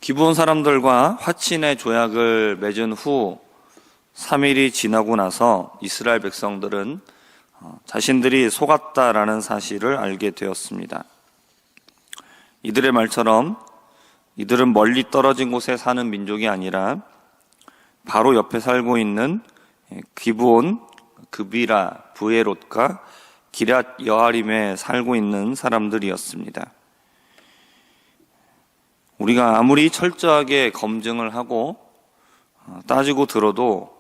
기브온 사람들과 화친의 조약을 맺은 후 3일이 지나고 나서 이스라엘 백성들은 자신들이 속았다라는 사실을 알게 되었습니다. 이들의 말처럼 이들은 멀리 떨어진 곳에 사는 민족이 아니라 바로 옆에 살고 있는 기브온, 그비라, 브에롯과 기럇 여아림에 살고 있는 사람들이었습니다. 우리가 아무리 철저하게 검증을 하고 따지고 들어도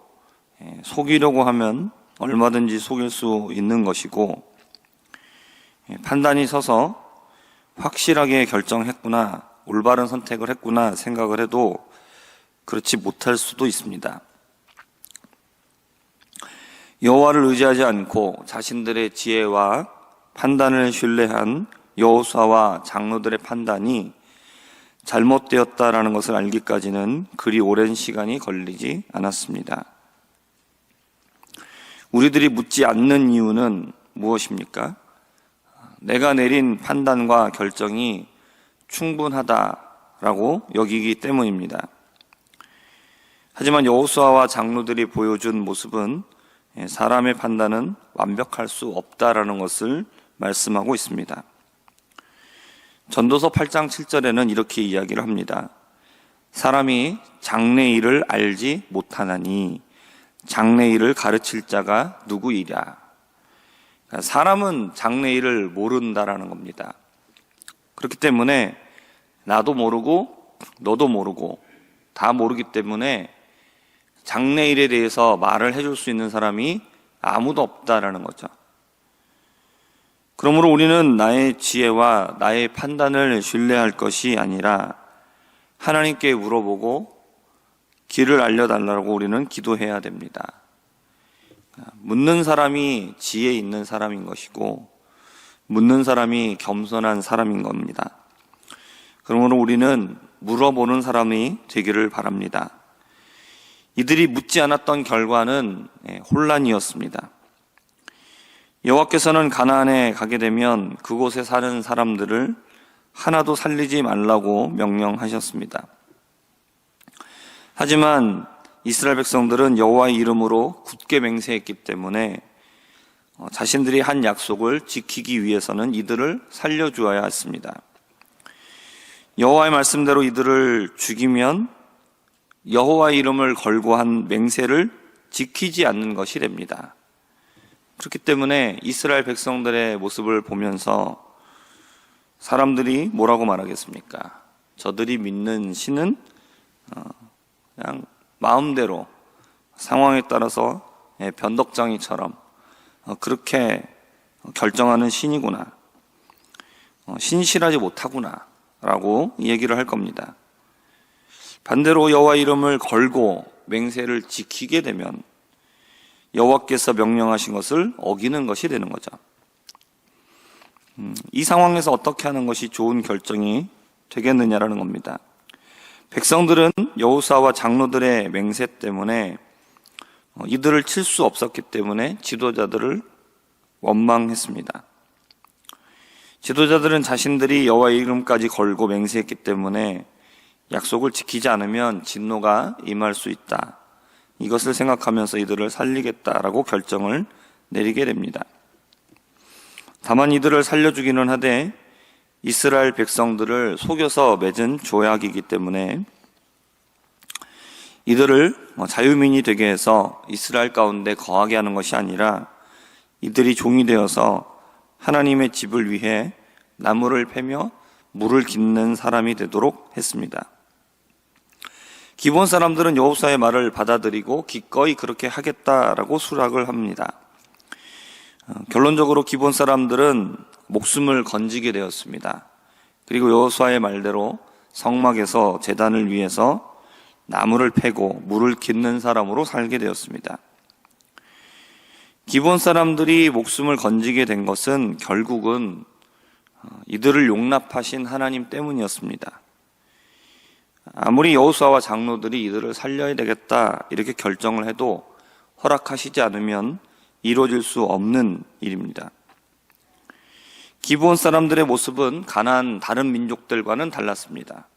속이려고 하면 얼마든지 속일 수 있는 것이고, 판단이 서서 확실하게 결정했구나, 올바른 선택을 했구나 생각을 해도 그렇지 못할 수도 있습니다. 여호와를 의지하지 않고 자신들의 지혜와 판단을 신뢰한 여호수아와 장로들의 판단이 잘못되었다라는 것을 알기까지는 그리 오랜 시간이 걸리지 않았습니다. 우리들이 묻지 않는 이유는 무엇입니까? 내가 내린 판단과 결정이 충분하다라고 여기기 때문입니다. 하지만 여호수아와 장로들이 보여준 모습은 사람의 판단은 완벽할 수 없다라는 것을 말씀하고 있습니다. 전도서 8장 7절에는 이렇게 이야기를 합니다. 사람이 장래 일을 알지 못하나니 장래 일을 가르칠 자가 누구이랴. 사람은 장래 일을 모른다라는 겁니다. 그렇기 때문에 나도 모르고 너도 모르고 다 모르기 때문에 장래 일에 대해서 말을 해줄 수 있는 사람이 아무도 없다라는 거죠. 그러므로 우리는 나의 지혜와 나의 판단을 신뢰할 것이 아니라 하나님께 물어보고 길을 알려달라고 우리는 기도해야 됩니다. 묻는 사람이 지혜 있는 사람인 것이고 묻는 사람이 겸손한 사람인 겁니다. 그러므로 우리는 물어보는 사람이 되기를 바랍니다. 이들이 묻지 않았던 결과는 혼란이었습니다. 여호와께서는 가나안에 가게 되면 그곳에 사는 사람들을 하나도 살리지 말라고 명령하셨습니다. 하지만 이스라엘 백성들은 여호와의 이름으로 굳게 맹세했기 때문에 자신들이 한 약속을 지키기 위해서는 이들을 살려주어야 했습니다. 여호와의 말씀대로 이들을 죽이면 여호와의 이름을 걸고 한 맹세를 지키지 않는 것이 됩니다. 그렇기 때문에 이스라엘 백성들의 모습을 보면서 사람들이 뭐라고 말하겠습니까? 저들이 믿는 신은 그냥 마음대로 상황에 따라서 변덕장이처럼 그렇게 결정하는 신이구나, 신실하지 못하구나 라고 얘기를 할 겁니다. 반대로 여호와 이름을 걸고 맹세를 지키게 되면 여호와께서 명령하신 것을 어기는 것이 되는 거죠. 이 상황에서 어떻게 하는 것이 좋은 결정이 되겠느냐라는 겁니다. 백성들은 여호수아와 장로들의 맹세 때문에 이들을 칠 수 없었기 때문에 지도자들을 원망했습니다. 지도자들은 자신들이 여호와의 이름까지 걸고 맹세했기 때문에 약속을 지키지 않으면 진노가 임할 수 있다, 이것을 생각하면서 이들을 살리겠다라고 결정을 내리게 됩니다. 다만 이들을 살려주기는 하되 이스라엘 백성들을 속여서 맺은 조약이기 때문에 이들을 자유민이 되게 해서 이스라엘 가운데 거하게 하는 것이 아니라 이들이 종이 되어서 하나님의 집을 위해 나무를 패며 물을 깃는 사람이 되도록 했습니다. 기브온 사람들은 여호수아의 말을 받아들이고 기꺼이 그렇게 하겠다라고 수락을 합니다. 결론적으로 기브온 사람들은 목숨을 건지게 되었습니다. 그리고 여호수아의 말대로 성막에서 제단을 위해서 나무를 패고 물을 깃는 사람으로 살게 되었습니다. 기브온 사람들이 목숨을 건지게 된 것은 결국은 이들을 용납하신 하나님 때문이었습니다. 아무리 여호수아와 장로들이 이들을 살려야 되겠다 이렇게 결정을 해도 허락하시지 않으면 이루어질 수 없는 일입니다. 기브온 사람들의 모습은 가나안 다른 민족들과는 달랐습니다.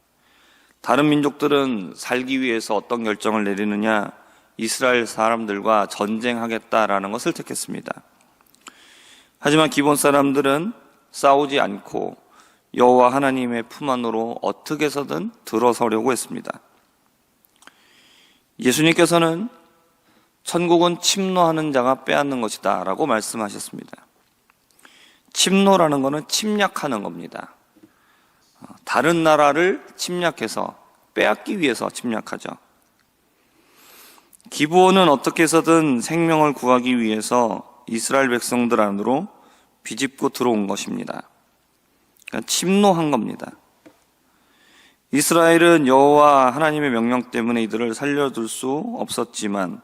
다른 민족들은 살기 위해서 어떤 결정을 내리느냐? 이스라엘 사람들과 전쟁하겠다라는 것을 택했습니다. 하지만 기본 사람들은 싸우지 않고 여호와 하나님의 품 안으로 어떻게 해서든 들어서려고 했습니다. 예수님께서는 천국은 침노하는 자가 빼앗는 것이다 라고 말씀하셨습니다. 침노라는 것은 침략하는 겁니다. 다른 나라를 침략해서 빼앗기 위해서 침략하죠. 기브온은 어떻게 해서든 생명을 구하기 위해서 이스라엘 백성들 안으로 비집고 들어온 것입니다. 그러니까 침노한 겁니다. 이스라엘은 여호와 하나님의 명령 때문에 이들을 살려둘 수 없었지만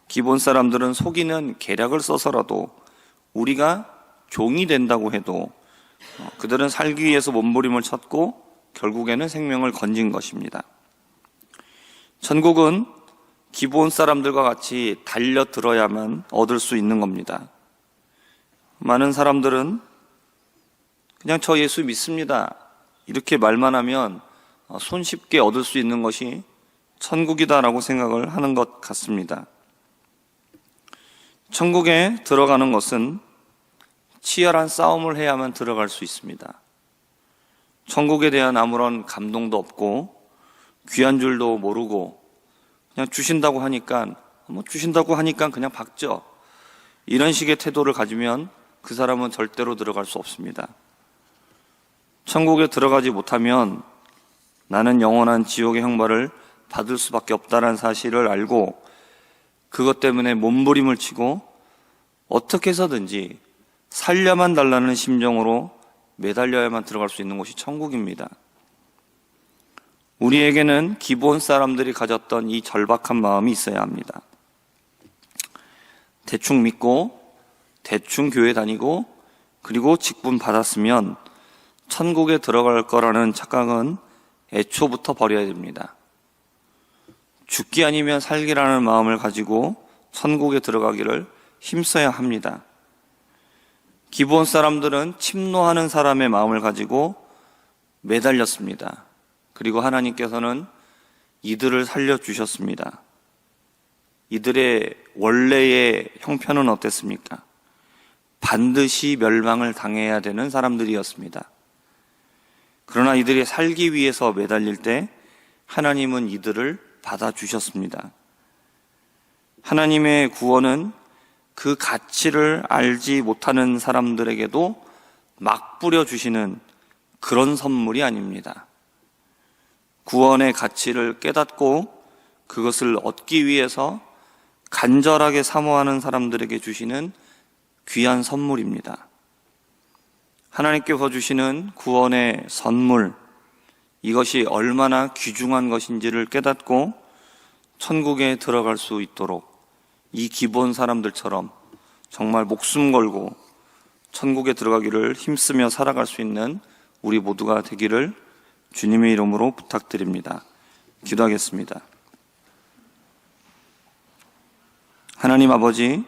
기본 사람들은 속이는 계략을 써서라도 우리가 종이 된다고 해도 그들은 살기 위해서 몸부림을 쳤고 결국에는 생명을 건진 것입니다. 천국은 기본 사람들과 같이 달려들어야만 얻을 수 있는 겁니다. 많은 사람들은 그냥 저 예수 믿습니다 이렇게 말만 하면 손쉽게 얻을 수 있는 것이 천국이다라고 생각을 하는 것 같습니다. 천국에 들어가는 것은 치열한 싸움을 해야만 들어갈 수 있습니다. 천국에 대한 아무런 감동도 없고 귀한 줄도 모르고 그냥 주신다고 하니까 그냥 박죠. 이런 식의 태도를 가지면 그 사람은 절대로 들어갈 수 없습니다. 천국에 들어가지 못하면 나는 영원한 지옥의 형벌을 받을 수밖에 없다는 사실을 알고 그것 때문에 몸부림을 치고 어떻게 해서든지 살려만 달라는 심정으로 매달려야만 들어갈 수 있는 곳이 천국입니다. 우리에게는 기본 사람들이 가졌던 이 절박한 마음이 있어야 합니다. 대충 믿고 대충 교회 다니고 그리고 직분 받았으면 천국에 들어갈 거라는 착각은 애초부터 버려야 됩니다. 죽기 아니면 살기라는 마음을 가지고 천국에 들어가기를 힘써야 합니다. 기본 사람들은 침노하는 사람의 마음을 가지고 매달렸습니다. 그리고 하나님께서는 이들을 살려주셨습니다. 이들의 원래의 형편은 어땠습니까? 반드시 멸망을 당해야 되는 사람들이었습니다. 그러나 이들이 살기 위해서 매달릴 때 하나님은 이들을 받아주셨습니다. 하나님의 구원은 그 가치를 알지 못하는 사람들에게도 막 뿌려주시는 그런 선물이 아닙니다. 구원의 가치를 깨닫고 그것을 얻기 위해서 간절하게 사모하는 사람들에게 주시는 귀한 선물입니다. 하나님께서 주시는 구원의 선물, 이것이 얼마나 귀중한 것인지를 깨닫고 천국에 들어갈 수 있도록 이 기본 사람들처럼 정말 목숨 걸고 천국에 들어가기를 힘쓰며 살아갈 수 있는 우리 모두가 되기를 주님의 이름으로 부탁드립니다. 기도하겠습니다. 하나님 아버지,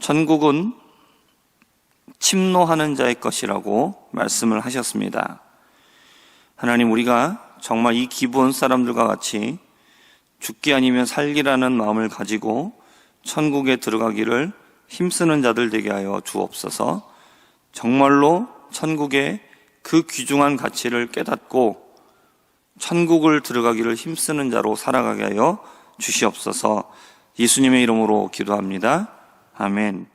천국은 침노하는 자의 것이라고 말씀을 하셨습니다. 하나님, 우리가 정말 이 기본 사람들과 같이 죽기 아니면 살기라는 마음을 가지고 천국에 들어가기를 힘쓰는 자들 되게 하여 주옵소서. 정말로 천국의 그 귀중한 가치를 깨닫고 천국을 들어가기를 힘쓰는 자로 살아가게 하여 주시옵소서. 예수님의 이름으로 기도합니다. 아멘.